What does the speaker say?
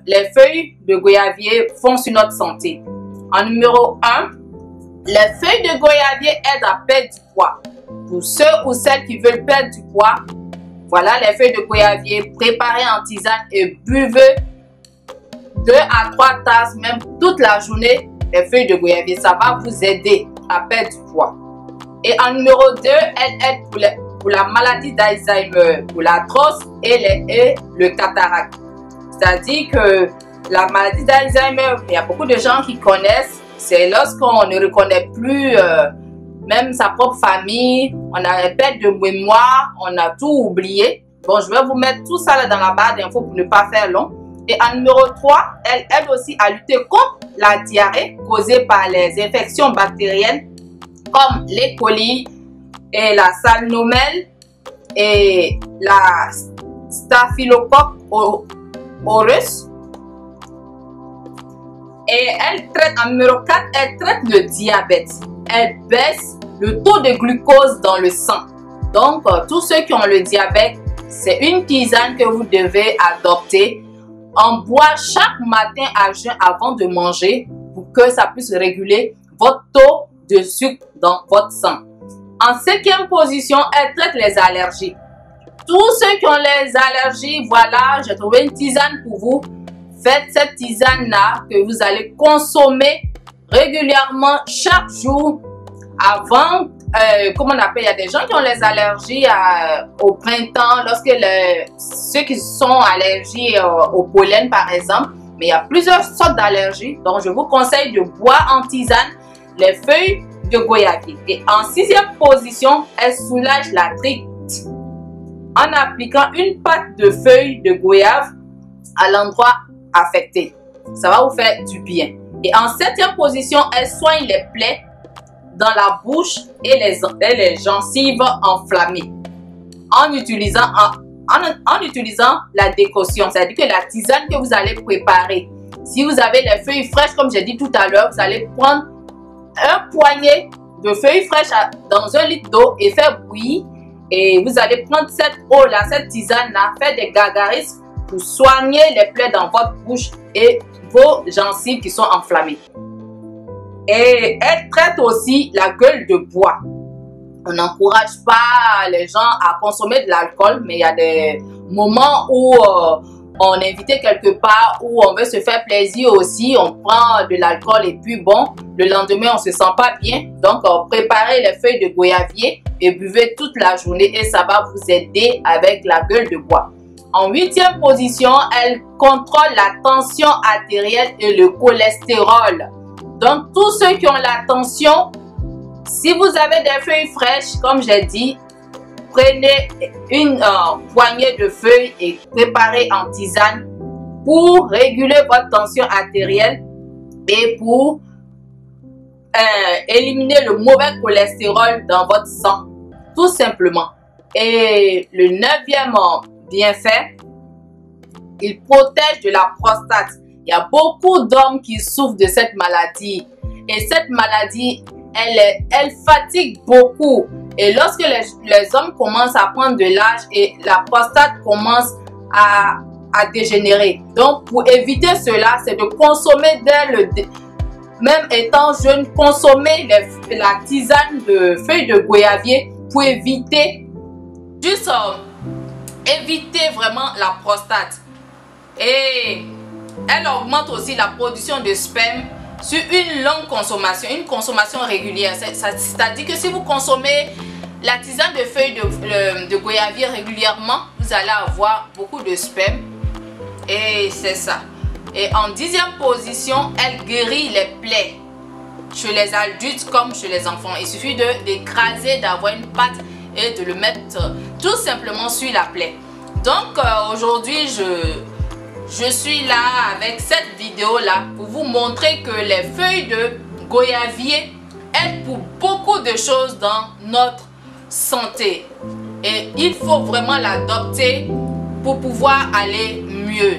les feuilles de goyavier font sur notre santé? En numéro 1, les feuilles de goyavier aident à perdre du poids. Pour ceux ou celles qui veulent perdre du poids, voilà les feuilles de goyavier, préparez en tisane et buvez 2 à 3 tasses, même toute la journée, les feuilles de goyavier. Ça va vous aider à perdre du poids. Et en numéro 2, elles aident pour la maladie d'Alzheimer, pour l'arthrose et le cataracte. C'est-à-dire que la maladie d'Alzheimer, il y a beaucoup de gens qui connaissent, c'est lorsqu'on ne reconnaît plus même sa propre famille, on a une perte de mémoire, on a tout oublié. Bon, je vais vous mettre tout ça là dans la barre d'infos pour ne pas faire long. Et en numéro 3, elle aide aussi à lutter contre la diarrhée causée par les infections bactériennes comme les coli et la salmonelle et la staphylocoque aureus. Et elle traite, en numéro 4, elle traite le diabète. Elle baisse le taux de glucose dans le sang. Donc, tous ceux qui ont le diabète, c'est une tisane que vous devez adopter. On boit chaque matin à jeun avant de manger pour que ça puisse réguler votre taux de sucre dans votre sang. En 5e position, elle traite les allergies. Tous ceux qui ont les allergies, voilà, j'ai trouvé une tisane pour vous. Faites cette tisane-là que vous allez consommer régulièrement chaque jour avant. Comment on appelle, il y a des gens qui ont les allergies au printemps, lorsque ceux qui sont allergiques au pollen par exemple, mais il y a plusieurs sortes d'allergies. Donc je vous conseille de boire en tisane les feuilles de goyavier. Et en 6e position, elle soulage l'arthrite en appliquant une pâte de feuilles de goyave à l'endroit affecté. Ça va vous faire du bien. Et en 7e position, elle soigne les plaies dans la bouche et les gencives enflammées en utilisant la décoction. C'est-à-dire que la tisane que vous allez préparer, si vous avez les feuilles fraîches, comme j'ai dit tout à l'heure, vous allez prendre un poignet de feuilles fraîches dans 1 litre d'eau et faire bouillir. Et vous allez prendre cette eau-là, cette tisane-là, faire des gargarismes pour soigner les plaies dans votre bouche et vos gencives qui sont enflammées. Et elle traite aussi la gueule de bois. On n'encourage pas les gens à consommer de l'alcool, mais il y a des moments où on est invité quelque part, où on veut se faire plaisir aussi, on prend de l'alcool et puis bon, le lendemain on se sent pas bien. Donc préparez les feuilles de goyavier et buvez toute la journée et ça va vous aider avec la gueule de bois. En 8e position, elle contrôle la tension artérielle et le cholestérol. Donc, tous ceux qui ont la tension, si vous avez des feuilles fraîches, comme j'ai dit, prenez une poignée de feuilles et préparez en tisane pour réguler votre tension artérielle et pour éliminer le mauvais cholestérol dans votre sang, tout simplement. Et le 9e bienfait, il protège de la prostate. Il y a beaucoup d'hommes qui souffrent de cette maladie. Et cette maladie, elle fatigue beaucoup. Et lorsque les hommes commencent à prendre de l'âge et la prostate commence à dégénérer. Donc, pour éviter cela, c'est de consommer même étant jeune, consommer la tisane de feuilles de goyavier pour éviter, éviter vraiment la prostate. Et elle augmente aussi la production de sperme sur une longue consommation, une consommation régulière. C'est-à-dire que si vous consommez la tisane de feuilles de goyavier régulièrement, vous allez avoir beaucoup de sperme. Et c'est ça. Et en 10e position, elle guérit les plaies chez les adultes comme chez les enfants. Il suffit d'écraser, d'avoir une pâte et de le mettre tout simplement sur la plaie. Donc aujourd'hui, je suis là avec cette vidéo là pour vous montrer que les feuilles de goyavier aident pour beaucoup de choses dans notre santé. Et il faut vraiment l'adopter pour pouvoir aller mieux.